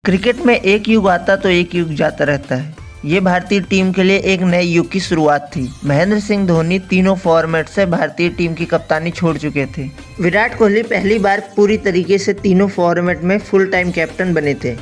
Cricket में एक युग आता तो एक युग जाता रहता है। ये भारतीय टीम के लिए एक नए युग की शुरुआत थी। महेंद्र सिंह धोनी तीनों फॉर्मेट से भारतीय टीम की कप्तानी छोड़ चुके थे। विराट कोहली पहली बार पूरी तरीके से तीनों फॉर्मेट में फुल टाइम कैप्टन बने थे।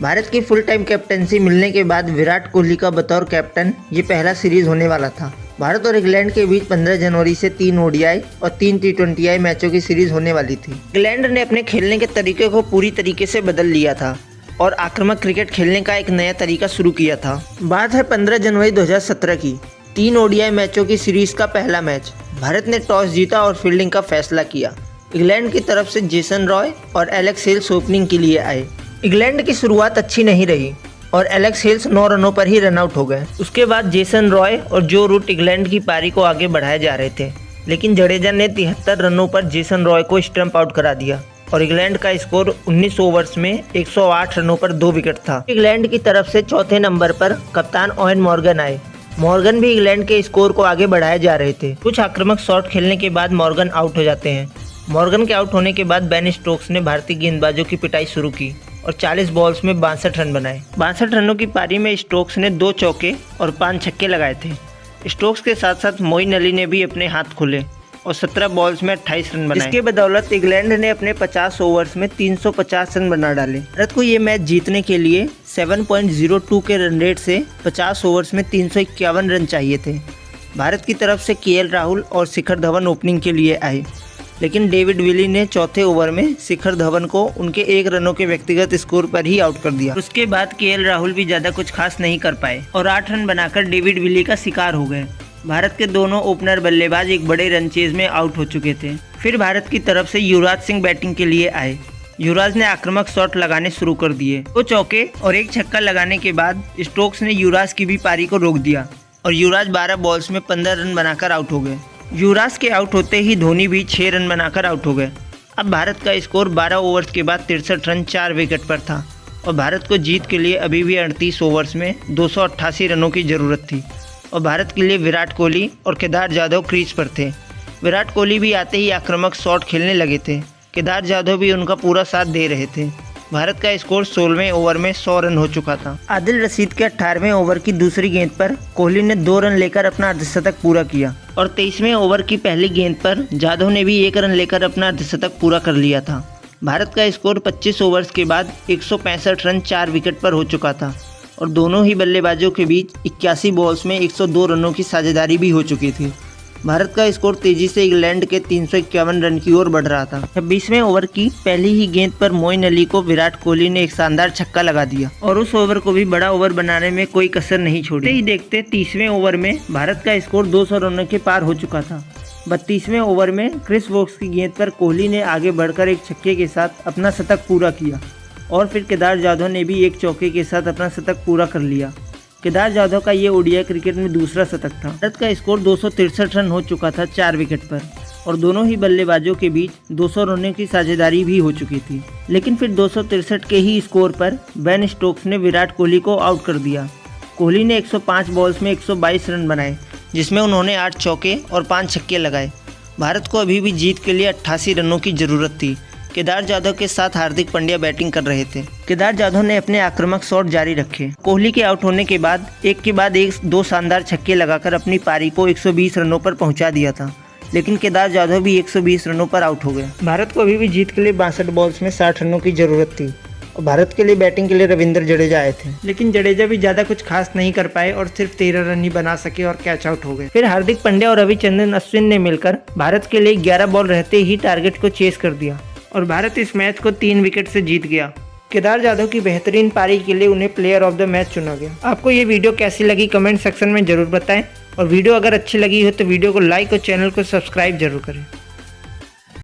भारत की फुल टाइम कैप्टनसी मिलने के बाद विराट कोहली का बतौर कैप्टन ये पहला सीरीज होने वाला था। भारत और इंग्लैंड के बीच 15 जनवरी से 3 ओडीआई और 3 टी20आई मैचों की सीरीज होने वाली थी। इंग्लैंड ने अपने खेलने के तरीके को पूरी तरीके से बदल लिया था और आक्रामक क्रिकेट खेलने का एक नया तरीका शुरू किया था। बात है 15 जनवरी 2017 की। 3 ओडीआई मैचों की सीरीज का पहला मैच। भारत ने टॉस जीता और फील्डिंग का फैसला किया। इंग्लैंड की तरफ से जेसन रॉय और एलेक्स हेल्स ओपनिंग के लिए आए। इंग्लैंड की शुरुआत अच्छी नहीं रही और एलेक्स हेल्स 9 रनों पर ही रन आउट हो गए। उसके बाद जेसन रॉय और जो रूट इंग्लैंड की पारी को आगे बढ़ाए जा रहे थे, लेकिन जडेजा ने 73 रनों पर जेसन रॉय को स्टंप आउट करा दिया और इंग्लैंड का स्कोर 19 ओवर्स में 108 रनों पर 2 विकेट था। इंग्लैंड की तरफ से चौथे नंबर पर कप्तान ओवेन मॉर्गन आए। मॉर्गन भी इंग्लैंड के स्कोर को आगे बढ़ाए जा रहे थे। कुछ आक्रामक शॉट खेलने के बाद मॉर्गन आउट हो जाते हैं। मॉर्गन के आउट होने के बाद बेन स्टोक्स ने भारतीय गेंदबाजों की पिटाई शुरू की और 40 बॉल्स में 62 रन बनाए। 62 रनों की पारी में स्टोक्स ने 2 चौके और 5 छक्के लगाए थे। स्टोक्स के साथ साथ मोइन अली ने भी अपने हाथ खोले और 17 बॉल्स में 28 रन बनाए। इसके बदौलत इंग्लैंड ने अपने 50 ओवर्स में 350 रन बना डाले। भारत को ये मैच जीतने के लिए 7.02 के रन रेट से 50 ओवर्स में 351 रन चाहिए थे। भारत की तरफ से केएल राहुल और शिखर धवन ओपनिंग के लिए आए, लेकिन डेविड विली ने चौथे ओवर में शिखर धवन को उनके 1 रनों के व्यक्तिगत स्कोर पर ही आउट कर दिया। उसके बाद केएल राहुल भी ज़्यादा कुछ खास नहीं कर पाए और 8 रन बनाकर डेविड विली का शिकार हो गए। भारत के दोनों ओपनर बल्लेबाज एक बड़े रन चेज में आउट हो चुके थे। फिर भारत की तरफ से युवराज सिंह बैटिंग के लिए आए। युवराज ने आक्रामक शॉट लगाने शुरू कर दिए। 2 चौके और 1 छक्का लगाने के बाद स्टोक्स ने युवराज की भी पारी को रोक दिया और युवराज 12 बॉल्स में 15 रन बनाकर आउट हो गए। युवराज के आउट होते ही धोनी भी 6 रन बनाकर आउट हो गए। अब भारत का स्कोर 12 ओवर्स के बाद 63 रन 4 विकेट पर था और भारत को जीत के लिए अभी भी 38 ओवर्स में 288 रनों की ज़रूरत थी और भारत के लिए विराट कोहली और केदार जाधव क्रीज पर थे। विराट कोहली भी आते ही आक्रामक शॉट खेलने लगे थे। केदार जाधव भी उनका पूरा साथ दे रहे थे। भारत का स्कोर 16वें ओवर में 100 रन हो चुका था। आदिल रशीद के 18वें ओवर की दूसरी गेंद पर कोहली ने 2 रन लेकर अपना अर्धशतक पूरा किया और 23वें ओवर की पहली गेंद पर जाधव ने भी 1 रन लेकर अपना अर्धशतक पूरा कर लिया था। भारत का स्कोर 25 ओवर्स के बाद 165 रन 4 विकेट पर हो चुका था और दोनों ही बल्लेबाजों के बीच 81 बॉल्स में 102 रनों की साझेदारी भी हो चुकी थी। भारत का स्कोर तेजी से इंग्लैंड के 351 रन की ओर बढ़ रहा था। 26वें ओवर की पहली ही गेंद पर मोइन अली को विराट कोहली ने एक शानदार छक्का लगा दिया और उस ओवर को भी बड़ा ओवर बनाने में कोई कसर नहीं छोड़ी। ही देखते 30वें ओवर में भारत का स्कोर 200 रनों के पार हो चुका था। 32वें ओवर में क्रिस वोक्स की गेंद पर कोहली ने आगे बढ़कर एक छक्के के साथ अपना शतक पूरा किया और फिर केदार जाधव ने भी 1 चौके के साथ अपना शतक पूरा कर लिया। केदार जाधव का ये ओडीआई क्रिकेट में दूसरा शतक था। भारत का स्कोर 263 रन हो चुका था 4 विकेट पर और दोनों ही बल्लेबाजों के बीच 200 रनों की साझेदारी भी हो चुकी थी। लेकिन फिर 263 के ही स्कोर पर बेन स्टोक्स ने विराट कोहली को आउट कर दिया। कोहली ने 105 बॉल्स में 122 रन बनाए, जिसमें उन्होंने 8 चौके और 5 छक्के लगाए। भारत को अभी भी जीत के लिए 88 रनों की ज़रूरत थी। केदार जाधव के साथ हार्दिक पांड्या बैटिंग कर रहे थे। केदार जाधव ने अपने आक्रामक शॉट जारी रखे। कोहली के आउट होने के बाद एक के बाद एक 2 शानदार छक्के लगाकर अपनी पारी को 120 रनों पर पहुंचा दिया था, लेकिन केदार जाधव भी 120 रनों पर आउट हो गए। भारत को अभी भी जीत के लिए 62 बॉल्स में 60 रनों की जरूरत थी और भारत के लिए बैटिंग के लिए रविंद्र जडेजा आए थे, लेकिन जडेजा भी ज़्यादा कुछ खास नहीं कर पाए और सिर्फ 13 रन ही बना सके और कैच आउट हो गए। फिर हार्दिक पांड्या और रविचंद्रन अश्विन ने मिलकर भारत के लिए 11 बॉल रहते ही टारगेट को चेस कर दिया और भारत इस मैच को 3 विकेट से जीत गया। केदार जाधव की बेहतरीन पारी के लिए उन्हें प्लेयर ऑफ द मैच चुना गया। आपको ये वीडियो कैसी लगी कमेंट सेक्शन में ज़रूर बताएं और वीडियो अगर अच्छी लगी हो तो वीडियो को लाइक और चैनल को सब्सक्राइब जरूर करें।